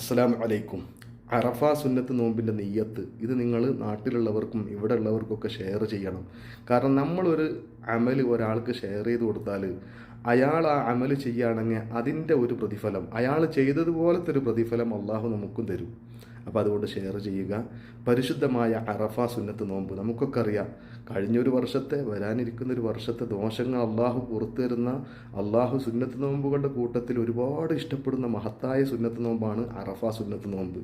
അസ്സലാമു അലൈക്കും. അറഫ സുന്നത്ത് നോമ്പിൻ്റെ നെയ്യത്ത് ഇത് നിങ്ങൾ നാട്ടിലുള്ളവർക്കും ഇവിടെ ഉള്ളവർക്കൊക്കെ ഷെയർ ചെയ്യണം. കാരണം നമ്മളൊരു അമൽ ഒരാൾക്ക് ഷെയർ ചെയ്ത് കൊടുത്താൽ അയാൾ ആ അമൽ ചെയ്യുകയാണെങ്കിൽ അതിൻ്റെ ഒരു പ്രതിഫലം, അയാൾ ചെയ്തതുപോലത്തെ ഒരു പ്രതിഫലം അള്ളാഹു നമുക്കും തരും. അപ്പോൾ അതുകൊണ്ട് ഷെയർ ചെയ്യുക. പരിശുദ്ധമായ അറഫ സുന്നത്ത് നോമ്പ് നമുക്കൊക്കെ അറിയാം. കഴിഞ്ഞൊരു വർഷത്തെ, വരാനിരിക്കുന്ന ഒരു വർഷത്തെ ദോഷങ്ങൾ അള്ളാഹു പുറത്തു തരുന്ന, അള്ളാഹു സുന്നത്ത് നോമ്പുകളുടെ കൂട്ടത്തിൽ ഒരുപാട് ഇഷ്ടപ്പെടുന്ന മഹത്തായ സുന്നത്ത് നോമ്പാണ് അറഫ സുന്നത്ത് നോമ്പ്.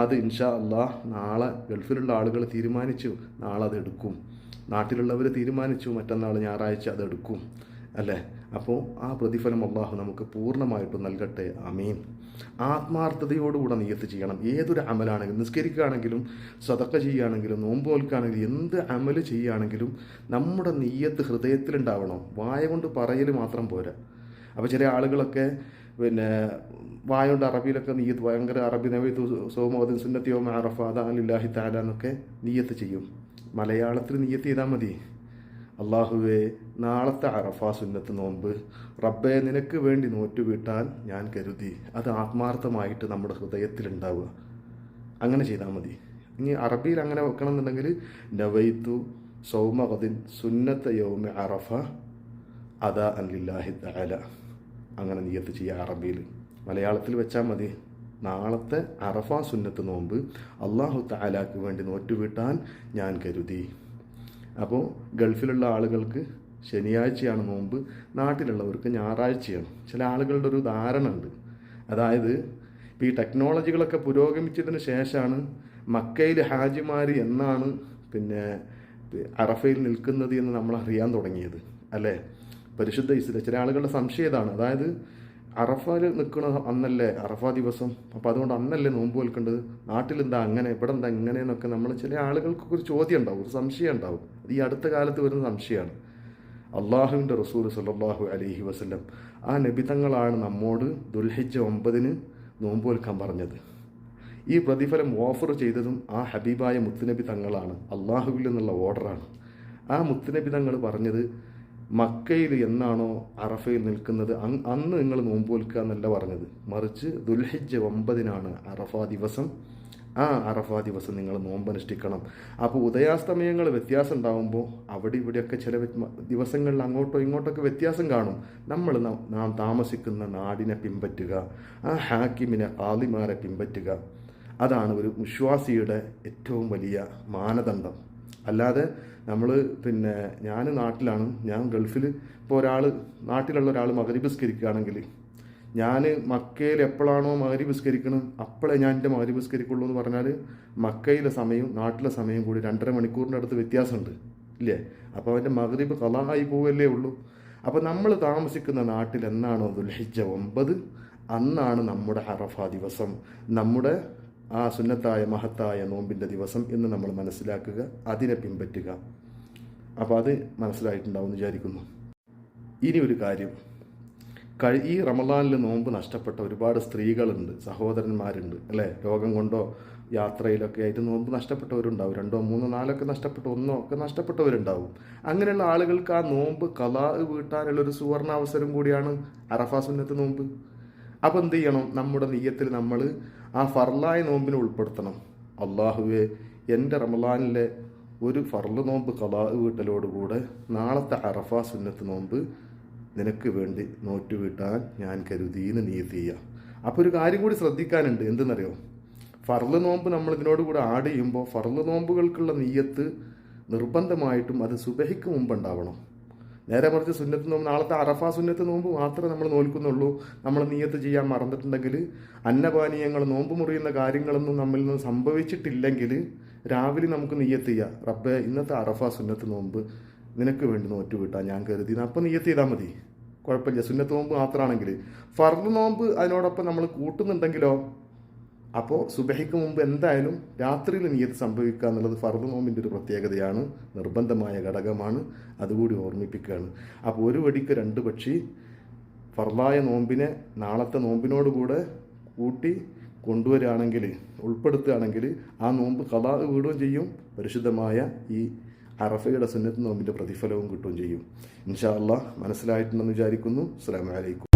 അത് ഇൻഷാ അള്ളാഹ് നാളെ ഗൾഫിലുള്ള ആളുകൾ തീരുമാനിച്ചു, നാളെ അത് എടുക്കും. നാട്ടിലുള്ളവർ തീരുമാനിച്ചു മറ്റന്നാൾ ഞായറാഴ്ച അത് എടുക്കും അല്ലേ. അപ്പോൾ ആ പ്രതിഫലം അള്ളാഹു നമുക്ക് പൂർണ്ണമായിട്ടും നൽകട്ടെ. ആമീൻ. ആത്മാർത്ഥതയോടുകൂടെ നിയ്യത്ത് ചെയ്യണം. ഏതൊരു അമലാണെങ്കിലും, നിസ്കരിക്കുകയാണെങ്കിലും, സദക്ക ചെയ്യുകയാണെങ്കിലും, നോമ്പ് നോൽക്കുകയാണെങ്കിലും, എന്ത് അമല് ചെയ്യുകയാണെങ്കിലും നമ്മുടെ നിയ്യത്ത് ഹൃദയത്തിലുണ്ടാവണം. വായ കൊണ്ട് പറയൽ മാത്രം പോരാ. അപ്പോൾ ചില ആളുകളൊക്കെ വായ കൊണ്ട് അറബിയിലൊക്കെ നിയ്യത്ത്, ഭയങ്കര അറബി നബിത്തു സോമോദിൻ സുന്നത്തിയോ അറഫ അലില്ലാഹി തആല എന്നൊക്കെ നിയ്യത്ത് ചെയ്യും. മലയാളത്തിൽ നിയ്യത്ത് ചെയ്താൽ മതി. അള്ളാഹുവേ, നാളത്തെ അറഫ സുന്നത്ത് നോമ്പ് റബ്ബെ നിനക്ക് വേണ്ടി നോറ്റുവീട്ടാൻ ഞാൻ കരുതി. അത് ആത്മാർത്ഥമായിട്ട് നമ്മുടെ ഹൃദയത്തിലുണ്ടാവുക. അങ്ങനെ ചെയ്താൽ മതി. ഇനി അറബിയിൽ അങ്ങനെ വെക്കണം എന്നുണ്ടെങ്കിൽ നവൈത്തു സൗമഖദിൻ സുന്നത്ത യൗമ അറഫ അദാ അലില്ലാഹി തആല, അങ്ങനെ നിയ്യത്ത് ചെയ്യുക അറബിയിൽ. മലയാളത്തിൽ വെച്ചാൽ മതി, നാളത്തെ അറഫ സുന്നത്ത് നോമ്പ് അള്ളാഹു തആലാക്ക് വേണ്ടി നോറ്റുവീട്ടാൻ ഞാൻ കരുതി. അപ്പോൾ ഗൾഫിലുള്ള ആളുകൾക്ക് ശനിയാഴ്ചയാണ് നോമ്പ്, നാട്ടിലുള്ളവർക്ക് ഞായറാഴ്ചയാണ്. ചില ആളുകളുടെ ഒരു ധാരണ ഉണ്ട്. അതായത് ഇപ്പോൾ ഈ ടെക്നോളജികളൊക്കെ പുരോഗമിച്ചതിന് ശേഷമാണ് മക്കയിൽ ഹാജിമാർ എന്നാണ് അറഫയിൽ നിൽക്കുന്നത് എന്ന് നമ്മൾ അറിയാൻ തുടങ്ങിയത് അല്ലേ. പരിശുദ്ധ ഇസ്ലാം ചില ആളുകളുടെ സംശയം ഇതാണ്. അതായത് അറഫയിൽ നിൽക്കണ അന്നല്ലേ അറഫ ദിവസം, അപ്പോൾ അതുകൊണ്ട് അന്നല്ലേ നോമ്പ് വെൽക്കേണ്ടത്, നാട്ടിലെന്താ അങ്ങനെ, ഇവിടെ എന്താ ഇങ്ങനെ എന്നൊക്കെ നമ്മൾ ചില ആളുകൾക്കൊക്കെ ഒരു ചോദ്യം ഉണ്ടാവും, ഒരു സംശയം ഉണ്ടാവും. അത് ഈ അടുത്ത കാലത്ത് വരുന്ന സംശയമാണ്. അള്ളാഹുവിൻ്റെ റസൂൽ സല്ലല്ലാഹു അലൈഹി വസല്ലം ആ നബിതങ്ങളാണ് നമ്മോട് ദുൽഹിജ്ജ 9 നോമ്പ് വെൽക്കാൻ പറഞ്ഞത്. ഈ പ്രതിഫലം ഓഫർ ചെയ്തതും ആ ഹബീബായ മുത്തുനബി തങ്ങളാണ്. അള്ളാഹുവിൽ നിന്നുള്ള ഓർഡറാണ്. ആ മുത്തുനബി തങ്ങൾ പറഞ്ഞത് മക്കയിൽ എന്നാണോ അറഫയിൽ നിൽക്കുന്നത് അന്ന് നിങ്ങൾ നോമ്പ് വെൽക്കുക എന്നല്ല പറഞ്ഞത്, മറിച്ച് ദുൽഹിജ്ജ 9 അറഫ ദിവസം. ആ അറഫ ദിവസം നിങ്ങൾ നോമ്പനുഷ്ഠിക്കണം. അപ്പോൾ ഉദയാസ്തമയങ്ങൾ വ്യത്യാസം ഉണ്ടാകുമ്പോൾ അവിടെ ഇവിടെയൊക്കെ ചില ദിവസങ്ങളിൽ അങ്ങോട്ടോ ഇങ്ങോട്ടൊക്കെ വ്യത്യാസം കാണും. നാം താമസിക്കുന്ന നാടിനെ പിൻപറ്റുക, ആ ഹാക്കിമിനെ ഖാദിമാരെ പിൻപറ്റുക. അതാണ് ഒരു വിശ്വാസിയുടെ ഏറ്റവും വലിയ മാനദണ്ഡം. അല്ലാതെ നമ്മൾ ഞാൻ നാട്ടിലാണ്, ഞാൻ ഗൾഫിൽ, ഇപ്പോൾ നാട്ടിലുള്ള ഒരാൾ മഗ്‌രിബ് നിസ്കരിക്കുകയാണെങ്കിൽ ഞാൻ മക്കയിൽ എപ്പോഴാണോ മഗ്‌രിബ് നിസ്കരിക്കണം അപ്പോഴേ ഞാൻ എൻ്റെ മഗ്‌രിബ് നിസ്കരിക്കുള്ളൂ എന്ന് പറഞ്ഞാൽ മക്കയിലെ സമയവും നാട്ടിലെ സമയവും കൂടി 2.5 മണിക്കൂറിൻ്റെ അടുത്ത് വ്യത്യാസമുണ്ട് ഇല്ലേ. അപ്പോൾ അവൻ്റെ മഗ്‌രിബ് ഖളായി പോവല്ലേ ഉള്ളൂ. അപ്പോൾ നമ്മൾ താമസിക്കുന്ന നാട്ടിൽ എന്നാണോ ദുൽഹിജ്ജ 9 അന്നാണ് നമ്മുടെ അറഫ ദിവസം, നമ്മുടെ ആ സുന്നത്തായ മഹത്തായ നോമ്പിൻ്റെ ദിവസം എന്ന് നമ്മൾ മനസ്സിലാക്കുക, അതിനെ പിൻപറ്റുക. അപ്പോൾ അത് മനസ്സിലായിട്ടുണ്ടാവും എന്ന് വിചാരിക്കുന്നു. ഇനി ഒരു കാര്യം, ഈ റമളാനിൽ നോമ്പ് നഷ്ടപ്പെട്ട ഒരുപാട് സ്ത്രീകളുണ്ട്, സഹോദരന്മാരുണ്ട് അല്ലേ. രോഗം കൊണ്ടോ യാത്രയിലൊക്കെ ആയിട്ട് നോമ്പ് നഷ്ടപ്പെട്ടവരുണ്ടാവും. 2, 3, 4 നഷ്ടപ്പെട്ട 1 ഒക്കെ നഷ്ടപ്പെട്ടവരുണ്ടാവും. അങ്ങനെയുള്ള ആളുകൾക്ക് ആ നോമ്പ് ഖളാ വീട്ടാനുള്ളൊരു സുവർണാവസരം കൂടിയാണ് അറഫ സുന്നത്ത് നോമ്പ്. അപ്പോൾ എന്ത് ചെയ്യണം, നമ്മുടെ നിയ്യത്തിൽ നമ്മൾ ആ ഫർലായ നോമ്പിനെ ഉൾപ്പെടുത്തണം. അള്ളാഹുവേ, എൻ്റെ റമളാനിലെ ഒരു ഫർള് നോമ്പ് ഖളാ വീട്ടലോടുകൂടെ നാളത്തെ അറഫ സുന്നത്ത് നോമ്പ് നിനക്ക് വേണ്ടി നോറ്റുവീട്ടാൻ ഞാൻ കരുതിയെന്ന് നിയ്യത്ത് ചെയ്യുക. അപ്പോൾ ഒരു കാര്യം കൂടി ശ്രദ്ധിക്കാനുണ്ട്. എന്തെന്നറിയോ, ഫർള് നോമ്പ് നമ്മൾ ഇതിനോട് കൂടെ ആഡ് ചെയ്യുമ്പോൾ ഫർള് നോമ്പുകൾക്കുള്ള നിയ്യത്ത് നിർബന്ധമായിട്ടും അത് സുബഹിക്ക് മുമ്പ് ഉണ്ടാവണം. നേരെ മറിച്ച് സുന്നത്ത് നോമ്പ്, നാളത്തെ അറഫ സുന്നത്ത് നോമ്പ് മാത്രമേ നമ്മൾ നോൽക്കുന്നുള്ളൂ. നമ്മൾ നിയ്യത്ത് ചെയ്യാൻ മറന്നിട്ടുണ്ടെങ്കിൽ, അന്നപാനീയങ്ങൾ, നോമ്പ് മുറിയുന്ന കാര്യങ്ങളൊന്നും നമ്മിൽ നിന്ന് സംഭവിച്ചിട്ടില്ലെങ്കിൽ രാവിലെ നമുക്ക് നിയ്യത്ത് ചെയ്യാം, റബ്ബേ ഇന്നത്തെ അറഫ സുന്നത്ത് നോമ്പ് നിനക്ക് വേണ്ടി നോറ്റുവിട്ടാൽ ഞാൻ കരുതി. അപ്പോൾ നിയ്യത്ത് ചെയ്താൽ മതി, കുഴപ്പമില്ല. സുന്നത്ത് നോമ്പ് മാത്രമാണെങ്കിൽ. ഫർള് നോമ്പ് അതിനോടൊപ്പം നമ്മൾ കൂട്ടുന്നുണ്ടെങ്കിലോ, അപ്പോൾ സുബഹിക്ക് മുമ്പ് എന്തായാലും രാത്രിയിൽ നിയ്യത്ത് സംഭവിക്കുക എന്നുള്ളത് ഫർള് നോമ്പിൻ്റെ ഒരു പ്രത്യേകതയാണ്, നിർബന്ധമായ ഘടകമാണ്. അതുകൂടി ഓർമ്മിപ്പിക്കുകയാണ്. അപ്പോൾ ഒരു വെടിക്ക് 2 പക്ഷി. ഫർളായ നോമ്പിനെ നാളത്തെ നോമ്പിനോടുകൂടെ കൂട്ടി കൊണ്ടുവരികയാണെങ്കിൽ, ഉൾപ്പെടുത്തുകയാണെങ്കിൽ ആ നോമ്പ് ഖളാ വീടുകയും ചെയ്യും, പരിശുദ്ധമായ ഈ അറഫയുടെ സുന്നത്ത് നോമ്പിൻ്റെ പ്രതിഫലവും കിട്ടുകയും ചെയ്യും. ഇൻഷാ അല്ലാഹ് മനസ്സിലായിട്ടുണ്ടെന്ന് വിചാരിക്കുന്നു. അസ്സലാമു അലൈക്കും.